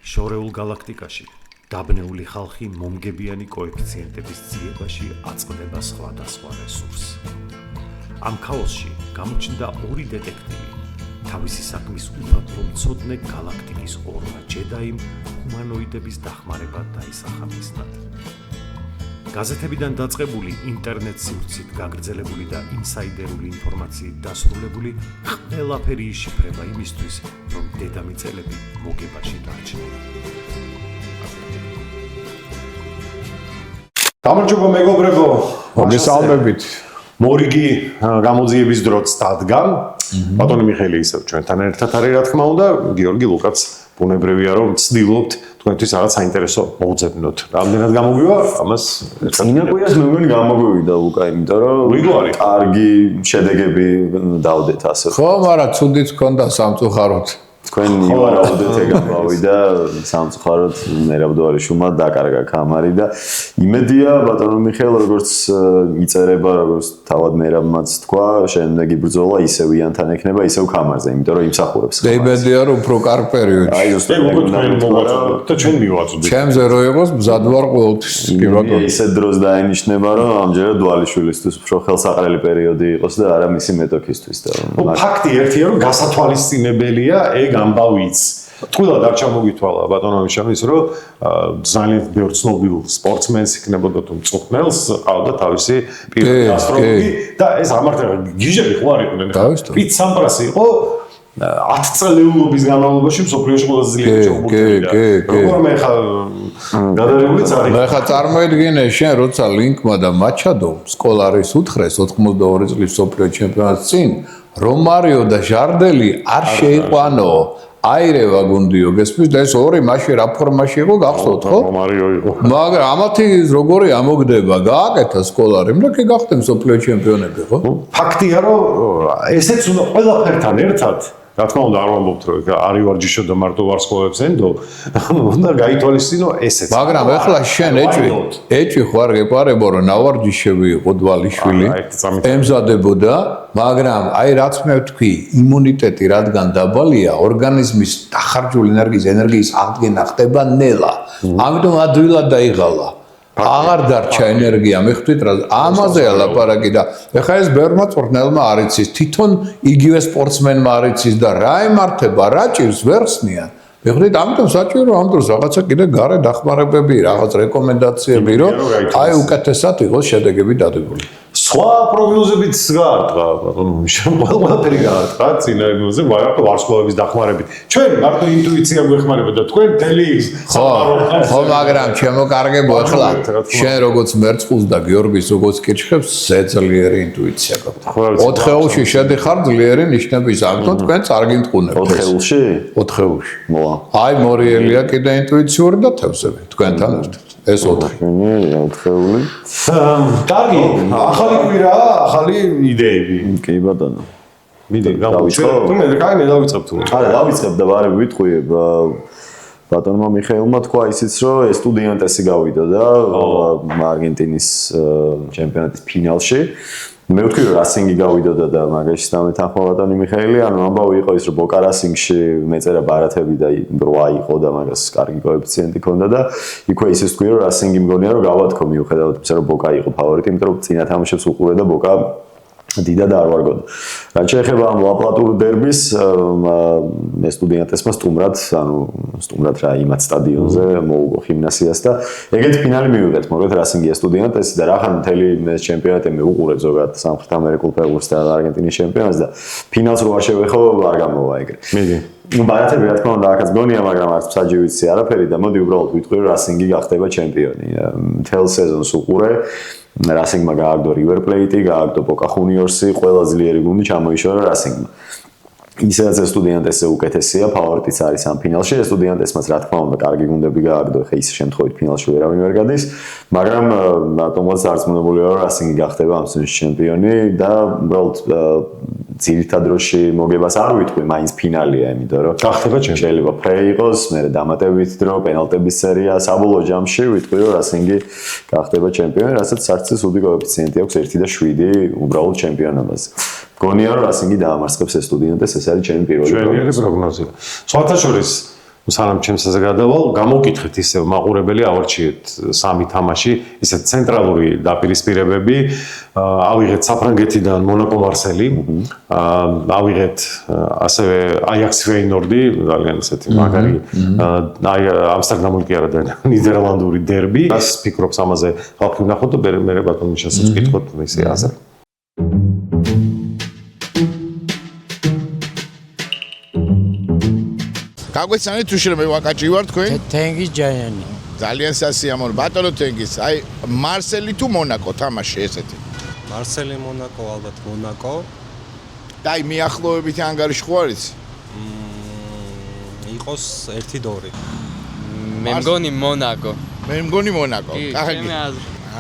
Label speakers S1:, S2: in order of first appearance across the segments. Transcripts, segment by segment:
S1: შორეულ გალაქტიკაში დაბნეული ხალხი მომგებიანი კოეფიციენტების ძიებაში აწყდება სხვადასხვა რესურსს. ამ ქაოსში გამოჩნდა ორი დეტექტივი, თავისი საქმის უბადლო მცოდნე გალაქტიკის ორმა ჯედაიმ ჰუმანოიდების დახმარება დაისახა მისდად. გაზეთებიდან დაწყებული ინტერნეტ სივრცით გაგრძელებული და ინსაიდერული ინფორმაციით დასრულებული ყველაფერი იშიფრება იმისთვის, რომ დედამიწელები მოგებაში დარჩნენ.
S2: გამარჯობა მეგობრებო,
S3: მოგესალმებით.
S2: მორიგი გამოძიების დროც დადგა. ბატონი მიხეილი ისევ ჩვენთან ერთად არის, რა თქმა უნდა, გიორგი ლუკაც ბუნებრივია რომ ვცდილობთ თქვენთვის რაღაც საინტერესო მოვუძებნოთ. რამდენად გამოგვივა? ამას
S4: წინა კვირას მე მგონი გამოგვივიდა ლუკა, იმიტომ რომ კარგი შედეგები დავდეთ ასე.
S3: ხო, მაგრამ ცუდიც ჰქონდა სამწუხაროდ.
S4: თქვენ ივარაუდეთ ეგ გავიდა სამწუხაროდ მერაბდუარიშვილმა დაკარგა კამარი და იმედია ბატონო მიხეილ როგორც იწერება, როგორც თავად მერაბმაც თქვა, შემდეგი ბრძოლა ისევ იანთან ექნება, ისევ კამარზე, იმიტომ რომ იმსახურებს.
S3: იმედია რომ უფრო კარგ პერიოდში.
S2: აი ზუსტად და ჩვენ მივაწოდეთ.
S3: ჩემზე რო იყოს მზად ვარ ყოველთვის. კი ბატონო.
S4: ისე დროს დაენიშნება რომ ამჯერად დვალიშვილისთვის უფრო ხელსაყრელი პერიოდი იყოს და არა მისი მეტოქისთვის და
S2: ფაქტი ერთია რომ გასათვალისწინებელია ეგ ამბავიც. თქვილად არ ჩამოგითვალა ბატონო მიშა ის რომ ძალიან ბევრ ცნობილ სპორტსმენს იქნებოდა თუ მწვრთნელს ყავდა თავისი პირველი ასტროლოგი და ეს ამართლა გიჟები ხო არ იყვნენ. პიტ სამპრასი იყო 10 წელეულობის განმავლობაში მსოფლიოში ყველაზე ძლიერი ჩოგბურთელი. როგორ მე ხა გადარებულიც არის.
S3: მე ხა წარმოედგინე შენ როცა ლინკმა და მაჩადომ სკოლარის უთხრეს 82 წლის მსოფლიო ჩემპიონატს წინ რომარიო და ჟარდელი არ შეიყვანო. აირევა გუნდიო გესმის და ეს ორი მაშინ რა ფორმაში იყო გახსოვთ ხო?
S2: რომარიო იყო.
S3: მაგრამ ამათი როგორი ამოგდება გააკეთა სკოლარი და კი გახდნენ მსოფლიო ჩემპიონები ხო?
S2: ფაქტია რომ ესეც უნდა ყველაფერთან ერთად რა თქმა უნდა არ ვამბობთ რომ არ ივარჯიშო და მარტო ვარსკვლავებს ენდო უნდა გაითვალისწინო ესეც.
S3: მაგრამ ეხლა შენ ეჭვი ხო არ გეპარებო რომ ნავარჯიშები იყო დვალიშვილი ემზადებოდა მაგრამ აი რაც მე ვთქვი იმუნიტეტი რადგან დაბალია ორგანიზმის დახარჯული ენერგიის აღდგენა ხდება ნელა ამიტომ ადვილად დაიღალა აღარ დარჩა ენერგია მიხვდით რა ამაზეა ლაპარაკი და ეხლა ეს ბევრმა წვრთნელმა არ იცის თვითონ იგივე სპორტსმენმა არ იცის და რა ემართება რა ჭირს ვერ ხსნიან მიხვდით ამიტომ საჭირო ამ დროს რაღაცა კიდე გარე დახმარებები რაღაც რეკომენდაციები რომ აი უკეთესად იყოს შედეგები დადებული
S2: სხვა პროგნოზებიც გაარტყა ბატონო მიშა ყველაფერი გაარტყა წინააღმდეგ ვარაუდ ვარსკვლავების დახმარებით ჩვენ მარტო ინტუიცია გვეხმარება და თქვენ თელი
S3: ხო მაგრამ ჩემო კარგებო ახლა შენ როგორც მერწყულს და გიორგის როგორც კითხებს ზეძლიერი ინტუიცია გაქვთ 4 ხეულში შედიხარ ძლიერი ნიშნების ამიტომ თქვენ წარგინტყუნებთ
S4: 4 ხეულში
S3: 4 ხეულში
S4: მოა
S3: აი მორიელია კიდე ინტუიციური და თევზები თქვენთან ერთად ეს 4
S4: ხეული
S2: კარგი ახალი კვირა ახალი იდეები
S4: კი ბატონო
S2: მიდი გავუჩვენო მე კაი დავიწყებ თუ
S4: არა დავიწყებ და ვარ ვიტყვი ბატონმა მიხეილმა თქვა ისიც რომ ეს სტუდენტესი გავიდა და არგენტინის ჩემპიონატის ფინალში მე ვთქვი რომ რასინგი გავიდოდა და მაგაში დამეთანხმა ბატონი მიხეილი ანუ ამბავი იყო ის რომ ბოკა რასინგში მეწერა ბარათები და 8 იყო და მაგას კარგი კოეფიციენტი ჰქონდა და იქვე ისიც ვთქვი რომ რასინგი მგონია რომ გავათქო მიუხედავად იმისა რომ ბოკა იყო ფავორიტი იმიტომ რომ წინა თამაშებს უყურე და ბოკა დიდად არ ვარგოდა. რაც შეეხება ამ ლაპლატურ დერბის მე სტუდენტესმა სტუმრად რა იმათ სტადიონზე მოუგო ხიმნასიას და ეგეთი ფინალი მივიღეთ მოგეთ რასინგია სტუდენტესი და რახან მთელი ეს ჩემპიონატი მე უყურე ზოგადად სამხრეთ ამერიკულ ფეხბურთს და არგენტინის ჩემპიონატს და ფინალს რო არ შევეხო არ გამოვა ეგრე. მიდი ბარათები რა თქმა უნდა აქაც გონია მაგრამ არც მსაჯი არაფერი და მოდი უბრალოდ ვიტყვი რომ რასინგი გახდება ჩემპიონი. მთელ სეზონს უყურე რასინგმა გააგდო რივერ პლეიტი, გააგდო ბოკა ხუნიორსი, ყველა ძლიერი გუნდი ჩამოიშორა რასინგმა. ისაც სტუდენტესე უკეთესია, ფავორიტიც არის ამ ფინალში. სტუდენტესმაც რა თქმა უნდა კარგი გუნდები გააგდო, ხე ის შემთხვევით ფინალში ვერავინ ვერ გადის, მაგრამ რატომაც არწმუნებულია რომ რასინგი გახდება ამ სეზონის ჩემპიონი და უბრალოდ ძირითად დროში მოგებას არ ვიტყვი, მაინც ფინალია, იმიტომ რომ
S2: გახდება ჩემპიონი.
S4: შეიძლება ფრეი იყოს, მე დამატებით დრო, პენალტების სერია, საბოლოო ჯამში ვიტყვი რომ რასინგი გახდება ჩემპიონი, რასაც არც სუდი კოეფიციენტი აქვს 1 და 7 უბრალოდ ჩემპიონობაზე. გონია რომ რასინგი დაამარცხებს ეს სტუდენტეს, ეს არის ჩემი პირველი
S2: პროგნოზია. სხვათა შორის სანამ ჩემსაზე გადავალ, გამოვკითხეთ ისევ მაყურებელი, ავარჩიეთ 3 თამაში, ისეთ ცენტრალური დაპირისპირებები, ავიღეთ საფრანგეთიდან მონაკო მარსელი, ავიღეთ ასევე აიაქსი ფეინორდი, ძალიან ესეთი მაგარი ამსტერდამული კი არა და ნიდერლანდური დერბი. ას ფიქრობს ამაზე ხალხი ვნახოთ და მე ბატონო მიშასაც ვკითხოთ ისე აზრი.
S5: გაგვეცანით თუ შეიძლება მე ვაკაჭი ვარ თქვენ?
S6: თენგიზ ჯაიანი.
S5: ძალიან სასიამოვნო. ბატონო თენგიზ, აი მარსელი თუ მონაკო თამაში ესეთი.
S7: მარსელი მონაკო, ალბათ მონაკო.
S5: და აი მიახლოებითი ანგარიში ხო არის?
S7: იყოს 1-2.
S8: მე მგონი მონაკო.
S5: მე მგონი მონაკო. კარგი.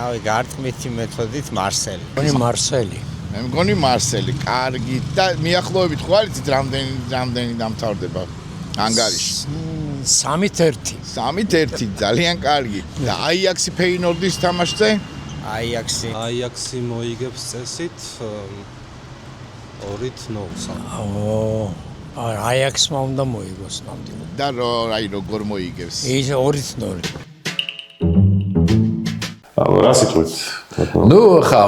S6: ავი გარტყმითი მეთოდით მარსელი. მგონი მარსელი.
S5: მე მგონი მარსელი. კარგი. და მიახლოებით ხო არის რამდენი დამთავრდება? ანგარიში
S6: 3-1.
S5: 3-1 ძალიან კარგი. და აიაქსი ფეინორდის თამაშზე?
S7: აიაქსი მოიგებს წესით 2-0.
S6: აიაქსმა უნდა მოიგოს ნამდვილად.
S5: და აი როგორ მოიგებს?
S6: ის 2-0.
S2: რა სიტყვით?
S3: ნუ ხა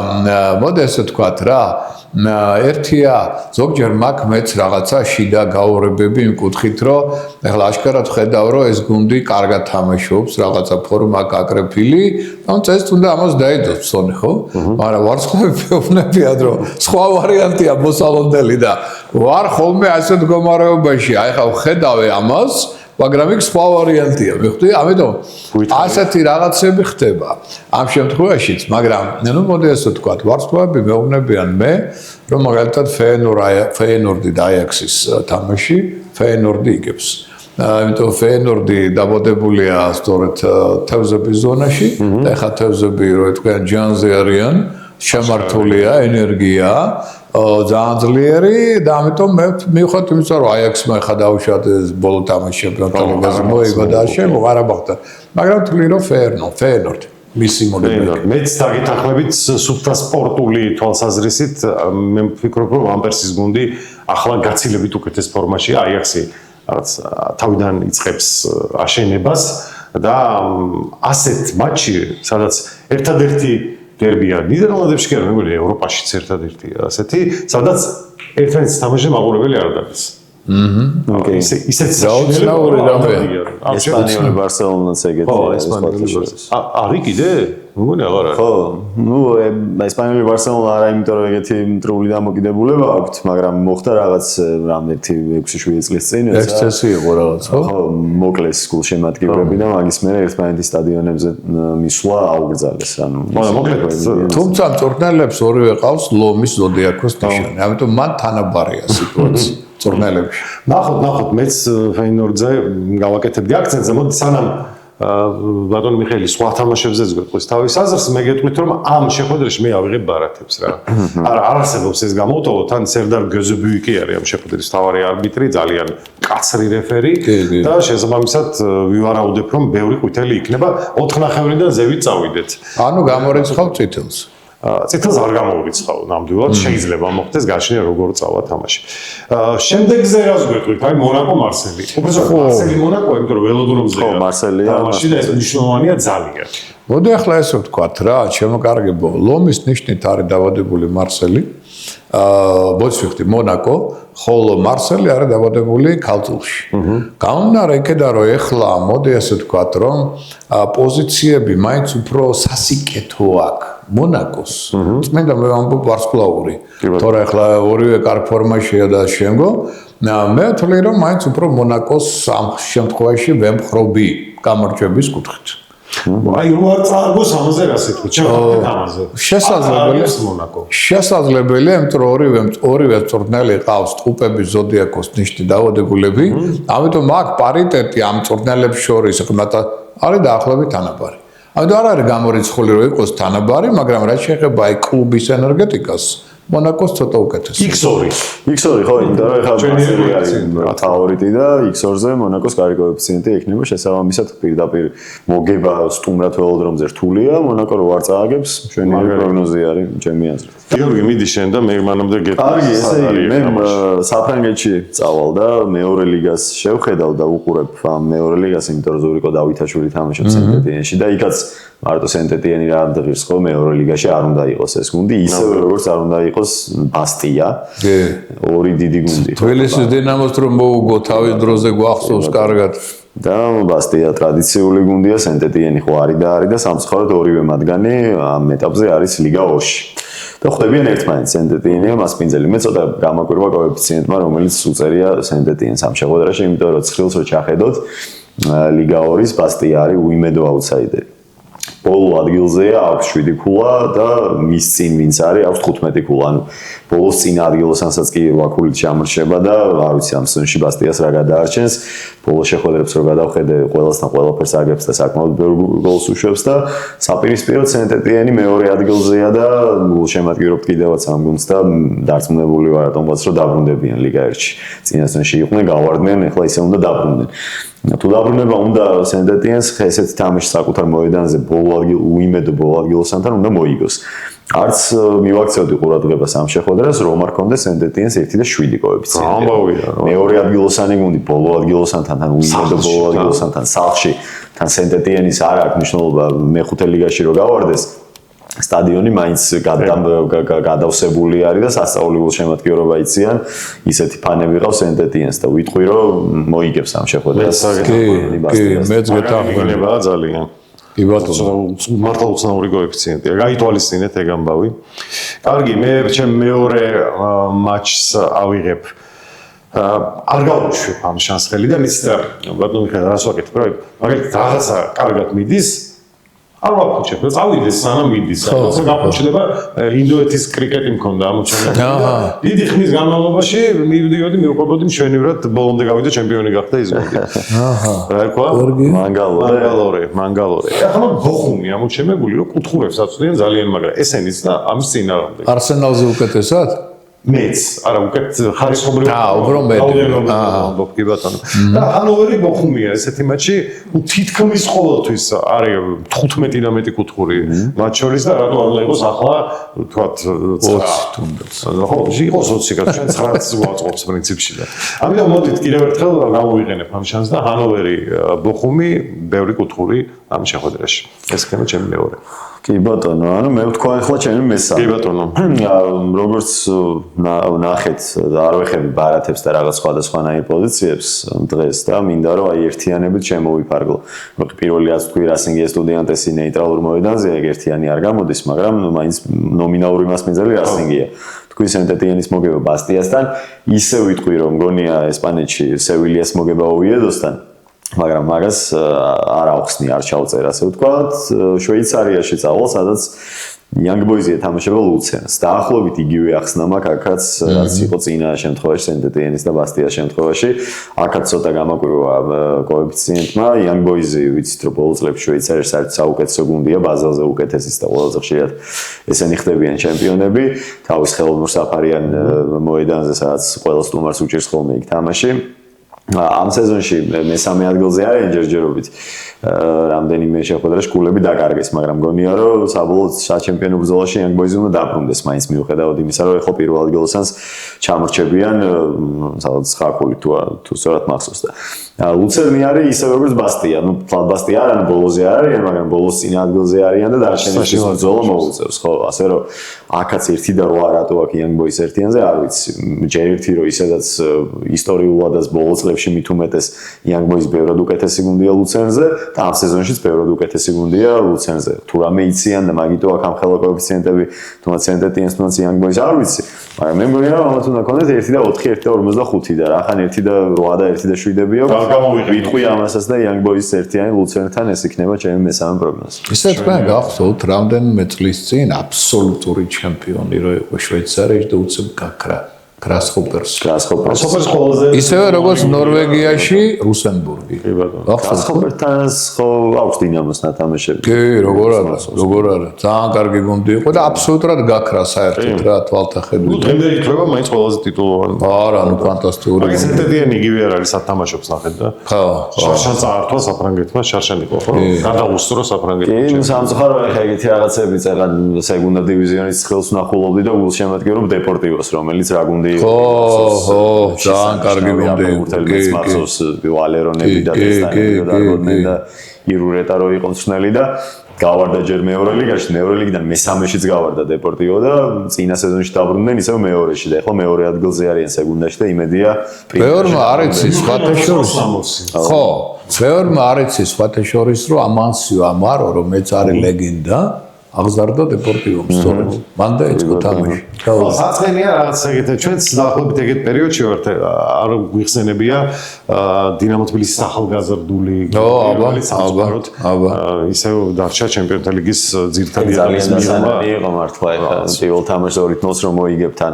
S3: მოდი ესე ვთქვათ რა ერთია ზოგჯერ მაგ მეც რაღაცა შიდა გაურებები იმ კუთხით რომ ეხლა აშკარად ხედავ რომ ეს გუნდი კარგად თამაშობს რაღაცა ფორმა გაკრეფილი და წეს თუნდა ამას დაიძოს სონი ხო მაგრამ ვარცხნები ეუბნებიან რომ სხვა ვარიანტია მოსალოდნელი და ვარ ხოლმე ასე მდგომარეობაში აი ხა ხედავე ამას მაგრამ იქ სხვა ვარიანტია მიხდი ამიტომ ასეთი რაღაცები ხდება ამ შემთხვევაშიც მაგრამ ნუ მოდი ასე ვთქვათ ვარცხნები მეუბნებიან მე რომ მაგალითად ფეინორდი და აიაქსის თამაში ფეინორდი იგებს ამიტომ ფეინორდი დაბადებულია სწორედ თევზების ზონაში და ეხლა თევზები რო თქვენ ჯანზე არიან შემართულია ენერგია ძალიან ძლიერი და ამიტომ მე მივხვდით იმის რომ აიაქსმა ხა დაუშვათ ბოლო თამაში ჩემპიონატ ლიგაზე მოიგო და შემო არაბახტა მაგრამ თვლი რომ ფეინორდი მისი მოდელი
S2: მეც დაგეთანხმებით სუფთა სპორტული თვალსაზრისით მე ვფიქრობ რომ ამპერსის გუნდი ახლა გაცილებით უკეთეს ფორმაშია აიაქსი რაღაც თავიდან იწყებს აშენებას და ასეთ მატჩი სადაც ერთადერთი დერბია ნიდერლანდებში კი არა მეგონი ევროპაშიც ერთადერთი ასეთი სადაც ერთმანეთს თამაშზე მაყურებელი არ დადის ისეთ
S3: საოცნაური რამე
S4: ესპანიური ბარსელონაც ეგეთი
S2: არის კიდე მეგონი აღარ არის
S4: ხო ნუ ესპანიური ბარსელონა არა იმიტომ რომ ეგეთი მტრული დამოკიდებულება აქვს მაგრამ მოხდა რაღაც რამდენი 6-7 წლის წინ
S3: ექსცესი იყო რაღაც
S4: ხო მოკლეს გულშემატკივრები და მაგის მერე ერთმანეთის სტადიონებზე მისვლა აუგრძალეს ანუ
S2: მოკლედ
S3: თუმცა მწვრთნელებს ორივე ყავს ლომის ზოდიაქოს ნიშანი ამიტომ მან თანაბარია სიტუაცია მწვრთნელებში
S2: ნახოთ მეც ფეინორდზე გავაკეთებდი აქცენტზე მოდი სანამ ბატონ მიხეილი სხვა თამაშებზე ზღვეთყვის თავის აზრს მე გეტყვით რომ ამ შეხვედრაში მე ავიღებ ბარათებს რა არა არ არსებობს ეს გამოვტოვო თან სერდარ გეზებუიკი არის ამ შეხვედრის თავარი არბიტრი ძალიან კაცრი რეფერი და შესაბამისად ვივარაუდებ რომ ბევრი ყვითელი იქნება 4 ნახევრიდან ზევით წავიდეთ
S3: ანუ გამორიცხავ წითელს
S2: წითელს არ გამოვირიცხავ ნამდვილად შეიძლება მოხდეს გაშინე როგორ წავა თამაში შემდეგზე რას გვეტყვით აი მონაკო მარსელი უბრალოდ მარსელი მონაკო იმიტომ რომ ველოდრომზეა
S4: ხო მარსელია
S2: თამაში და ეს მნიშვნელოვანია ძალიან
S3: მოდი ახლა ესე ვთქვათ რა შემოკარგებო ლომის ნიშნით არის დაბადებული მარსელი ბოცვიხტი მონაკო ხოლო მარსელი არის დაბადებული ქალწულში გამომდინარე იქედან რომ ეხლა მოდი ესე ვთქვათ რომ პოზიციები მაინც უფრო სასიკეთო აქვს მონაკოს წმინდა მე ვამბობ ვარსკვლავური თორე ახლა ორივე კარგ ფორმაშია და შემგო მე ვთვლი რომ მაინც უფრო მონაკოს ამ შემთხვევაში ვემხრობი გამარჯვების კუთხით
S2: აი რომ არ წააგოს ამაზე რა სიტყვით ჩემთვის ამაზე
S3: შესაძლებელია მონაკო შესაძლებელია იმიტომ რომ ორივე მწვრთნელი ყავს ტყუპების ზოდიაქოს ნიშნით დაავადებულები ამიტომ აქ პარიტეტი ამ მწვრთნელებს შორის ხმათ არის დაახლოებით თანაბარი ამიტომ არ არის გამორიცხული რომ იყოს თანაბარი მაგრამ რაც შეეხება აი კლუბის ენერგეტიკას მონაკოს ცოტა უკეთესი.
S2: X2
S4: ხო, იმიტომ რომ ეხლა ფავორიტი და X2-ზე მონაკოს კარგი კოეფიციენტი ექნება, შესაბამისად პირდაპირ მოგება სტუმრად ველოდრომზე რთულია, მონაკო რო არ წააგებს, ჩვენი პროგნოზი არის ჩემი აზრით.
S2: გიორგი მიდი შენ და მე მანამდე გეტყვი.
S4: კარგი, ესე იგი, მე საფრანგეთში წავალ და მეორე ლიგას შევხედავ და უყურებ ამ მეორე ლიგას, იმიტომ რომ ზურიკო დავითაშვილი თამაშობს სენტეტიენში და იქაც მარტო სენტეტიენი რა ამდღირს ხო მეორე ლიგაში არ უნდა იყოს ეს გუნდი, ისევე როგორც არ უნდა იყოს ბასტია.
S3: კი.
S4: ორი დიდი გუნდი.
S3: თბილისის დინამოს რომ მოუგო თავის დროზე გვახსოვს კარგად.
S4: და ბასტია ტრადიციული გუნდია, სენტეტიენი ხო არის და სამწუხაროდ ორივე მათგანი ამ ეტაპზე არის ლიგა 2-ში. და ხვდებიან ერთმანეთს სენტეტიენია მასპინძელი. მე ცოტა გამაკვირვა კოეფიციენტმა, რომელიც უწერია სენტეტიენს ამ შეხვედრაში, იმიტომ რომ ცხრილს რო ჩახედოთ, ლიგა 2-ის ბასტია არის უიმედო აუტსაიდერი. ბოლო ადგილზეა, აქვს 7 ქულა და მის წინ ვინც არის, აქვს 15 ქულა. ანუ ბოლოს წინ ადგილოსანაც კი ვაკულით ჩამრჩება და არ ვიცი ამ სეზონში ბასტიას რა გადაარჩენს. ბოლო შეხვედრებს რო გადავხედე, ყველასთან ყველაფერს აგებს და საკმაოდ ბევრ გოლს უშვებს და საპირისპიროდ სენტეტიენი მეორე ადგილზეა და შემატკივრობთ კიდევაც ამ გუნდს და დარწმუნებული ვარ ატომბაც რომ დაბრუნდებიან ლიგა 1-ში. წინა სეზონში იყვნენ, გავარდნენ, ეხლა ისე უნდა დაბრუნდნენ. თუ დაბრუნება უნდა სენტეტიენს ესეთი თამაში საკუთარ მოედანზე უიმედო ბოლო ადგილოსანთან უნდა მოიგოს. არც მივაქცევდი ყურადღებას ამ შეხვედრას, რომ არ კონდეს სენტეტიენს 1 და 7 კოეფიციენტი.
S2: ამბავია.
S4: მეორე ადგილოსანი გუნდი ბოლო ადგილოსანთან, თან უიმედო ბოლო ადგილოსანთან სახლში, თან სენტეტიენის არ აქვს მნიშვნელობა მეხუთე ლიგაში რო გავარდეს. სტადიონი მაინც გადავსებული არის და სასწაულებელ შემატკივრობა იციან. ისეთი ფანები ყავს სენტეტიენს და ვიტყვი რომ მოიგებს ამ შეხვედრას.
S3: მეც გეთახმება
S2: ძალიან.
S3: კი ბატონო.
S2: მართლა უცნაური კოეფიციენტია. გაითვალისწინეთ ეგ ამბავი. კარგი, მე ჩემ მეორე მატჩს ავიღებ. არ გავუშვებ ამ შანსხელი და მის ბატონო მიხეილ რას ვაკეთებ, რომ მაგალითად რაღაცა კარგად მიდის არ ვაფუჩებ, წავიდეს სანამ მიდის. ასე გაფუჩდება ინდოეთის კრიკეტი მქონდა ამოჩენილი. დიდი ხნის განმავლობაში მივდიოდი, მივყვებოდი მშვენივრად ბოლომდე გავიდა ჩემპიონი გახდა ის გუნდი. რა თქვა? მანგალორე. ახლა ბოხუმი ამოჩემებული, რომ კუთხურებს აწვდიან ძალიან მაგრა. ესენიც და ამის წინააღმდეგ.
S3: არსენალზე უკეთესად?
S2: მეც, არა უკეთ ხარისხობრივ.
S3: უფრო მეტი.
S2: ამბობ კი ბატონო. და ჰანოვერი ბოხუმია ესეთი მატჩი, თითქმის ყოველთვის არის 15 და მეტი კუთხური მათ შორის და რატო არ უნდა იყოს ახლა თქვათ 20 თუნდაც. ხო, იყოს 20 კაც ჩვენ 9-ს ვაწყობს პრინციპში და. ამიტომ მოდით კიდევ ერთხელ გამოვიყენებ ამ შანსს და ჰანოვერი ბოხუმი ბევრი კუთხური ამ შეხვედრაში. ეს იქნება ჩემი მეორე.
S4: კი ბატონო, ანუ მე ვთქვა ახლა ჩემი მესამე.
S2: კი ბატონო.
S4: როგორც ნახეთ, არ ვეხები ბარათებს და რაღაც სხვადასხვანაირ პოზიციებს დღეს და მინდა რომ აი ერთიანებით შემოვიფარგლო. პირველი რაც თქვი რასინგი სტუდენტესი ნეიტრალურ მოედანზე ერთიანი არ გამოდის, მაგრამ მაინც ნომინალური მასპინძელი რასინგია. თქვი სენტეტიენის მოგება ბასტიასთან, ისე ვიტყვი რომ მგონია ესპანეთში სევილიას მოგება ოვიედოსთან. მაგრამ მაგას არ ახსნი, არ ჩავწერა, ასე ვთქვათ, შვეიცარიაში წავალ, სადაც Young Boys-ი ეთამაშება ლუცენს. დაახლოებით იგივე ახსნა მაქვს, აქაც რაც იყო წინა შემთხვევაში სენტეტიენის და ბასტიას შემთხვევაში, აქაც ცოტა გამაკვირვა კოეფიციენტმა. Young Boys-ი ვიცით, რომ ბოლო წლებში შვეიცარიაში საერთოდ საუკეთესო გუნდია, ბაზელზე უკეთესიც და ყველაზე ხშირად ესენი ხდებიან ჩემპიონები. თავის ხელოვნურ საფარიან მოედანზე, სადაც ყველა სტუმარს უჭირს ხოლმე იქ თამაში. ამ სეზონში მესამე ადგილზე არის ენჯერჯერობით. რამდენიმე შეხვედრაში გულები დაკარგეს, მაგრამ მგონია რომ საბოლოოდ საჩემპიონო ბრძოლაში Young Boys უნდა დაბრუნდეს, მაინც მიუხედავად იმისა, რომ ეხლა პირველ ადგილოსანს ჩამორჩებიან, სადაც ხაკული თუ სწორად მახსოვს და ლუცერნი არის ისევე როგორც ბასტია, ну ბასტია არ არის ბოლოზე არ არის, მაგრამ ბოლოს წინა ადგილზე არიან და დარჩენილი ბრძოლა მოუწევს, ხო, ასე რომ აქაც 1 და 8 რატო აქ Young Boys ერთიანზე არ ვიცი. ჯერ ერთი რომ ისედაც ისტორიულადაც ბოლო წლებში მით უმეტეს Young Boys ბევრად უკეთესი გუნდია ლუცერნზე და ამ სეზონშიც ბევრად უკეთესი გუნდია ლუცერნზე. თუ რამე იციან და მაგიტო აქ ამ ხელა კოეფიციენტები, თუნდაც სენტეტიენს, თუნდაც Young Boys არ ვიცი. მაგრამ მე მგონია რომ ამათ უნდა ქონდეს 1 და 4, 1 და 55 და რა ხან 1 და 8 და 1 და 7-ები აქვს. ვიტყვი ამასაც და Young Boys ერთიანი ლუცერნთან ეს იქნება ჩემი მესამე პროგნოზი.
S3: ისე თქვენ გახსოვთ რამდენიმე წლის წინ აბსოლუტური ჩემპიონი რო იყო შვეიცარიაში და უცებ გაქრა. Grasshopers.
S2: Grasshopers ყველაზე
S3: ისევე როგორც ნორვეგიაში რუსენბურგი.
S2: კი ბატონო.
S4: Grasshopers-თან ხო აქვს დინამოს ნათამაშები.
S3: კი, როგორ არა. ძალიან კარგი გუნდი იყო და აბსოლუტურად გაქრა საერთოდ რა თვალთა ხედვით.
S2: დღემდე ითვლება მაინც ყველაზე ტიტულოვანი.
S3: არა, ნუ ფანტასტიკური.
S2: მაგის ერთადიანი იგივე არ არის ათამაშობს ნახეთ და.
S3: ხო.
S2: შარშან წაართვა საფრანგეთმა, შარშან იყო ხო? გადაუსწრო საფრანგეთმა.
S4: კი, სამწუხაროა ხა ეგეთი რაღაცები წერა სეგუნდა დივიზიონის ხელს ნახულობდი და გულშემატკივრობ დეპორტივოს, რომელიც რა გუნდი იყო.
S3: ხო, ძალიან კარგი გუნდი იყო.
S4: ურთელმეც მახსოვს ვალერონები და ტესტანები და ირურეტა რო იყო მწვრთნელი და გავარდა ჯერ მეორე ლიგაში, მეორე ლიგიდან მესამეშიც გავარდა დეპორტივო და წინა სეზონში დაბრუნდნენ ისევ მეორეში და ეხლა მეორე ადგილზე არიან სეგუნდაში და იმედია
S3: მეორმა არ იცის სხვათა შორის. ხო, მეორმა არ იცის სხვათა შორის რომ ამანსიო ამარო რომელიც არის ლეგენდა აღზარდა დეპორტივომ სწორედ. მან დაიწყო თამაში.
S2: საწყენია რაღაც ეგეთი ჩვენც დაახლოებით ეგეთ პერიოდში ვართ არ გვიხსენებია დინამო თბილისის ახალგაზრდული
S3: აბა
S2: ისევ დარჩა ჩემპიონთა ლიგის ძირითადი
S4: ძალიან დასანები იყო მართლა ეხლა პირველ თამაშს 2-0-ს რომ მოიგებ თან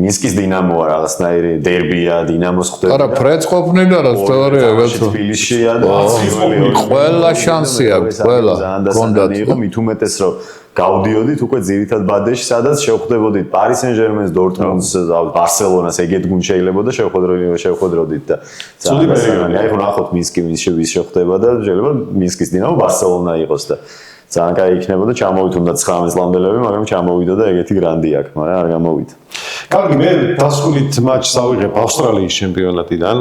S4: მინსკის დინამოა რაღაცნაირი დერბია დინამოს ხვდება
S3: არა ფრედს ყოფნიდა რა სწორია ვეცო
S4: თბილისშია და
S3: ყველა შანსი აქვს ყველა
S4: გონდა იყო მით უმეტეს რომ გავდიოდით უკვე ძირითად ბადეში, სადაც შევხვდებოდით Paris Saint-Germain-ს, Dortmund-ს, Barcelona-ს, ეგეთ გუნდ შეიძლება და შევხვდროდით და
S2: ცუდი პერიოდი.
S4: აი ხო ნახოთ მინსკი ვის შეხვდება და შეიძლება მინსკის დინამო Barcelona იყოს და ძალიან კაი იქნებოდა ჩამოვით უნდა 19 წლამდელები, მაგრამ ჩამოვიდა და ეგეთი გრანდი აქვს, მაგრამ არ გამოვიდა.
S2: კარგი, მე დასკვნით მატჩს ავიღებ ავსტრალიის ჩემპიონატიდან.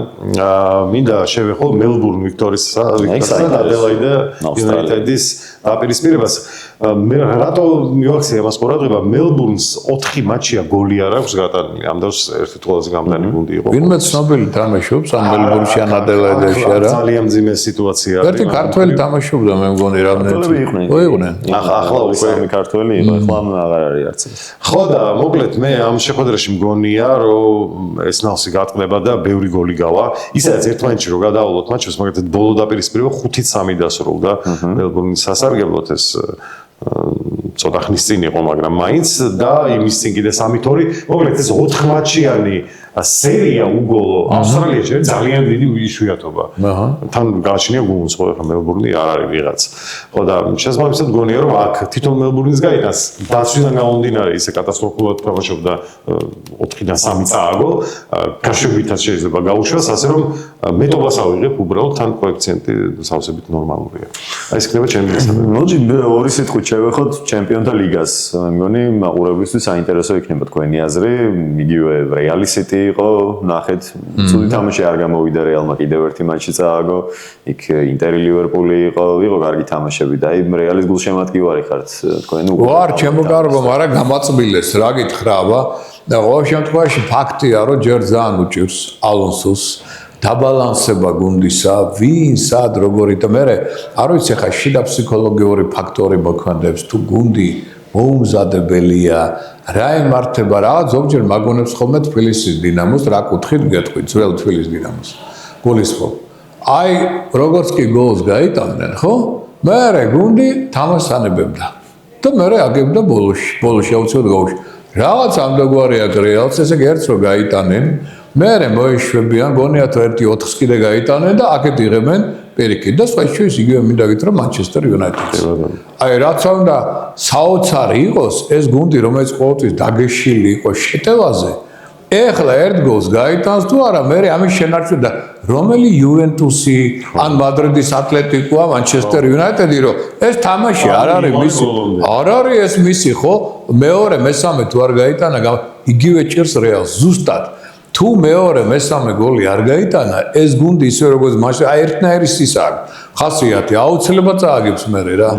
S2: მინდა შევეხო მელბურნ ვიქტორიისა და ადელაიდა იუნაიტედის დაპირისპირებას. მე რატო მივაქცია მას ყურადღება მელბურნს 4 მატჩია გოლი არ აქვს გატანილი. ამ დროს ერთ-ერთი ყველაზე გამდანი გუნდი იყო.
S3: ვინმე ცნობილი თამაშობს ამ მელბურნში ან ადელაიდაში არა?
S2: ძალიან მძიმე სიტუაცია არის.
S3: ერთი ქართველი თამაშობდა მე მგონი რამდენიც. იყვნენ.
S4: ახლა უკვე ქართველი იყო, ახლა აღარ არის არც.
S2: ხო და მოკლედ მე ამ შეხვედრაში მგონია რომ ეს ნალსი გატყდება და ბევრი გოლი გავა. ისედაც ერთმანეთში რო გადაავლოთ მატჩს, მაგალითად ბოლო დაპირისპირება 5-3 დასრულდა მელბურნის სასარგებლოდ ეს ცოტა ხნის წინ იყო, მაგრამ მაინც და იმის წინ კიდე 3-2, მოკლედ ეს 4 მატჩიანი სერია უგოლო ავსტრალიაში ძალიან დიდი იშვიათობა. თან გააჩნია გუნდს ხო ახლა მელბურნი არ არის ვიღაც. ხო და შესაბამისად გონია რომ აქ თვითონ მელბურნის გაიტანს დაცვიდან გამომდინარე ისე კატასტროფულად თამაშობდა 4-დან 3 წააგო, გაშვებითაც შეიძლება გაუშვას, ასე რომ მეტობას ავიღებ უბრალოდ თან კოეფიციენტი სავსებით ნორმალურია. აი ეს იქნება ჩემი მესამე.
S4: მოდი ორი სიტყვით შევეხოთ ჩემპიონთა ლიგას. მე მგონი მაყურებლისთვის საინტერესო იქნება თქვენი აზრი, იგივე Real City იყო, ნახეთ, ცუდი თამაში არ გამოვიდა რეალმა კიდევ ერთი მატჩი წააგო, იქ ინტერი ლივერპული იყო კარგი თამაშები და აი რეალის გულშემატკივარი ხართ თქვენ უკვე.
S3: ვარ, ჩემო კარგო, მაგრამ გამაწბილეს, რა გითხრა, აბა. და ყოველ შემთხვევაში ფაქტია, რომ ჯერ ძალიან უჭირს ალონსოს დაბალანსება გუნდისა, ვინ, სად, როგორი და მე არ ვიცი ხა შიდა ფსიქოლოგიური ფაქტორი მოქმედებს თუ გუნდი მოუმზადებელია, რა ემართება რა, ზოგჯერ მაგონებს ხოლმე თბილისის დინამოს, რა კუთხით გეტყვით, ძველ თბილისის დინამოს. გულისხმობ. აი, როგორც კი გოლს გაიტანდნენ, ხო? მე გუნდი თამაშს ანებებდა. და მე აგებდა ბოლოში აუცილებლად გოლში. რაღაც ამდაგვარი აქ რეალს, ესე იგი ერთს რო გაიტანენ, მე მოეშვებიან, გონიათ ერთი 4-ს კიდე გაიტანენ და აქეთ იღებენ პირიქით და სხვა შეის იგივე მინდა გითხრა Manchester United-ს. აი რაც უნდა საოცარი იყოს ეს გუნდი, რომელიც ყოველთვის დაგეშილი იყო შეტევაზე. ეხლა ერთ გოლს გაიტანს თუ არა, მე ამის შენარჩუნ და რომელი Juventus-ი ან Madrid-ის Atletico-ა Manchester United-ი რომ ეს თამაში არ არის მისი. არ არის ეს მისი, ხო? მეორე, მესამე თუ არ გაიტანა, იგივე ჭირს Real-ს ზუსტად. თუ მეორე მესამე გოლი არ გაიტანა, ეს გუნდი ისე როგორც მაშინ აი ერთნაირი სისაა. ხასიათი აუცილებლად წააგებს მე რა.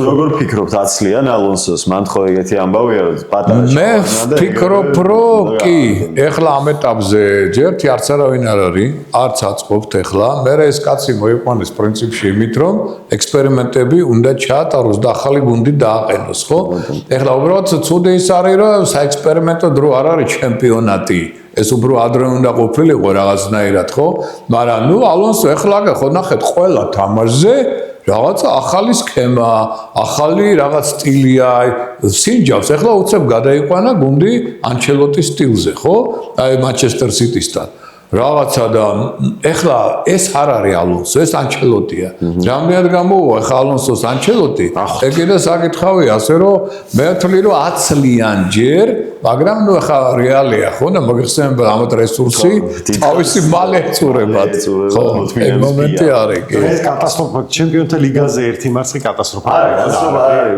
S4: როგორ ფიქრობთ აცლიან ალონსოს? მან ხო ეგეთი ამბავია რომ პატარა
S3: მე ფიქრობ რომ კი, ეხლა ამ ეტაპზე ჯერთი არც არავინ არ არის, არც აწყობთ ეხლა. მე ეს კაცი მოიყვანეს პრინციპში იმით რომ ექსპერიმენტები უნდა ჩაატაროს და ახალი გუნდი დააყენოს, ხო? ეხლა უბრალოდ ცუდი ის არის რომ საექსპერიმენტო დრო არ არის ჩემპიონატი. ეს უფრო ადრე უნდა ყოფილიყო რაღაცნაირად, ხო? მაგრამ ნუ ალონსო ეხლა ხო ნახეთ ყველა თამაშზე რაღაცა ახალი სქემა, ახალი რაღაც სტილია, სინჯავს. ეხლა უცებ გადაიყვანა გუნდი ანჩელოტის სტილზე, ხო? აი მანჩესტერ სიტისთან. რაღაცა და ეხლა ეს არ არის ალონსო, ეს ანჩელოტია. რამდენად გამოუვა ეხლა ალონსოს ანჩელოტი? ეგედა საკითხავია, ასე რომ მე ვთვლი რომ 10 წლიან ჯერ, მაგრამ ნუ ეხლა რეალია, ხო და მოგეხსენება ამათ რესურსი თავისი მალე წურებად. ხო, ეს მომენტი არის.
S2: ეს კატასტროფა ჩემპიონთა ლიგაზე ერთი მარცხი კატასტროფა.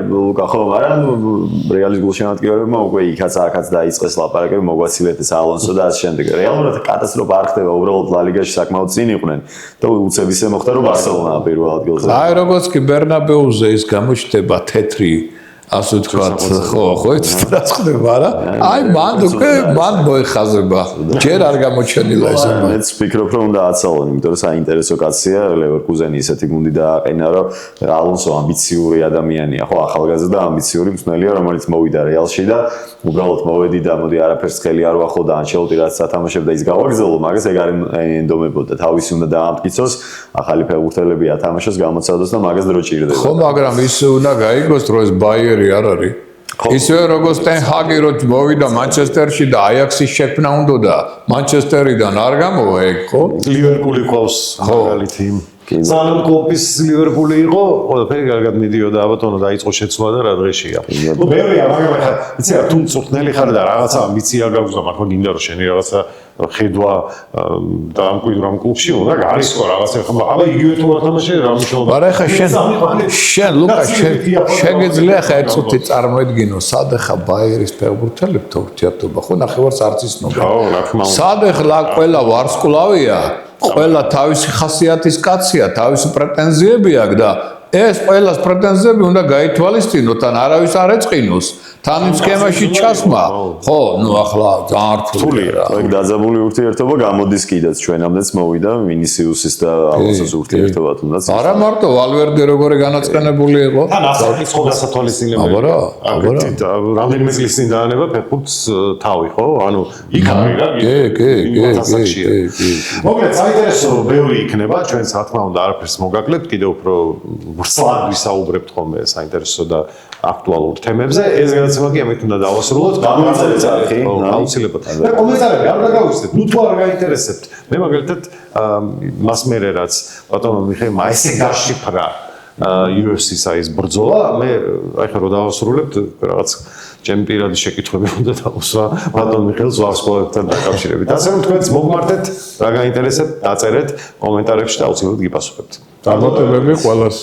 S4: ლუკა ხო, მაგრამ რეალის გულშემატკივრებმა უკვე იქაც აქაც დაიწყეს ლაპარაკები, მოგვაცილეთ ეს ალონსო და ასე შემდეგ. რეალურად კატასტროფა არ ხდება, უბრალოდ ლა ლიგაში საკმაოდ წინ იყვნენ და უცებ ისე მოხდა რომ ბარსელონა პირველ ადგილზე.
S3: აი როგორც კი ბერნაბეუზე ის გამოჩნდება თეთრი ასე ვთქვათ, ხო, ეს რა ხდება რა? აი მან უკვე მან მოეხაზება. ჯერ არ გამოჩენილა ეს.
S4: მეც ვფიქრობ რომ უნდა აცალონ, იმიტომ რომ საინტერესო კაცია, ლევერკუზენი ისეთი გუნდი დააყენა, რომ ალონსო ამბიციური ადამიანია, ხო, ახალგაზრდა ამბიციური მწვრთნელია, რომელიც მოვიდა რეალში და უბრალოდ მოვედი და მოდი არაფერს ხელი არ ვახო და ანჩელოტი რაც ათამაშებდა ის გავაგზავნო, მაგას ეგ არ ენდომებოდა. თავისი უნდა დაამტკიცოს, ახალი ფეხბურთელები ათამაშოს, გამოცადოს და მაგას დრო ჭირდება.
S3: ხო, მაგრამ ის უნდა გაიგოს, რომ ეს ბაიერი არ არის. ისევე როგორც ტენჰაგი რო მოვიდა მანჩესტერში და აიაქსის შექმნა უნდოდა, მანჩესტერიდან არ გამოვა ეგ, ხო?
S2: ლივერპული ყავს მაგალითი. ძალიან კოპის ლივერპული იყო, ყველაფერი კარგად მიდიოდა, ბატონო დაიწყო შეცვლა და რა დღეშია. ნუ ბევრია, მაგრამ ახლა იცი რა, თუ მწვრთნელი ხარ და რაღაცა ამბიცია გაქვს და მართლა გინდა რომ შენი რაღაცა ხედვა და ამკვიდრო ამ კლუბში უნდა გარისკო რაღაცა ხმა. აბა იგივე თუ ათამაშე რა მნიშვნელობა.
S3: მაგრამ ახლა შენ ლუკა შეგეძლია ხა ერთ წუთი წარმოედგინო, სად ახლა ბაიერის ფეხბურთელებს თორთიათობა, ხო ნახევარს არც ისნობა.
S2: ხო, რა თქმა უნდა.
S3: სად ახლა ყველა ვარსკვლავია, ყველა თავისი ხასიათის კაცია, თავისი პრეტენზიები აქვს და ეს ყველას პრეტენზიები უნდა გაითვალისწინოთ, ან არავის არ ეწყინოს. თან იმ სქემაში ჩასმა. ხო, ნუ ახლა ძალიან რთულია.
S4: ეგ დაძაბული ურთიერთობა გამოდის კიდეც ჩვენამდეც მოვიდა ვინისიუსის და ალონსოს ურთიერთობა თუნდაც.
S3: არა მარტო ვალვერდე როგორი განაცხენებული იყო.
S2: თან ასაკის ხო გასათვალისწინებელი.
S3: აბარა.
S2: რამდენიმე წლის წინ დაანება ფეხბურთს თავი, ხო? ანუ იქ არის რა.
S3: კი.
S2: მოკლედ, საინტერესო ბევრი იქნება, ჩვენ რა თქმა უნდა არაფერს მოგაკლებთ, კიდევ უფრო ვრცლად ვისაუბრებთ ხოლმე საინტერესო და აქტუალურ თემებზე. ეს განაცემა კი ამით უნდა დავასრულოთ.
S4: გამოიწერეთ არხი.
S2: აუცილებლად. და კომენტარები არ დაგავიწყდეთ. ნუ თუ არ გაინტერესებთ. მე მაგალითად მას მერე რაც ბატონო მიხეილმა ესე გაშიფრა UFC-ს ის ბრძოლა, მე აი ხა რო დავასრულებთ რაღაც ჩემი პირადი შეკითხვები უნდა დავუსვა ბატონ მიხეილს ვარსკვლავებთან დაკავშირებით. ასე რომ თქვენც მოგმართეთ, რა გაინტერესებთ, დაწერეთ კომენტარებში და აუცილებლად გიპასუხებთ.
S3: წარმატებები ყველას.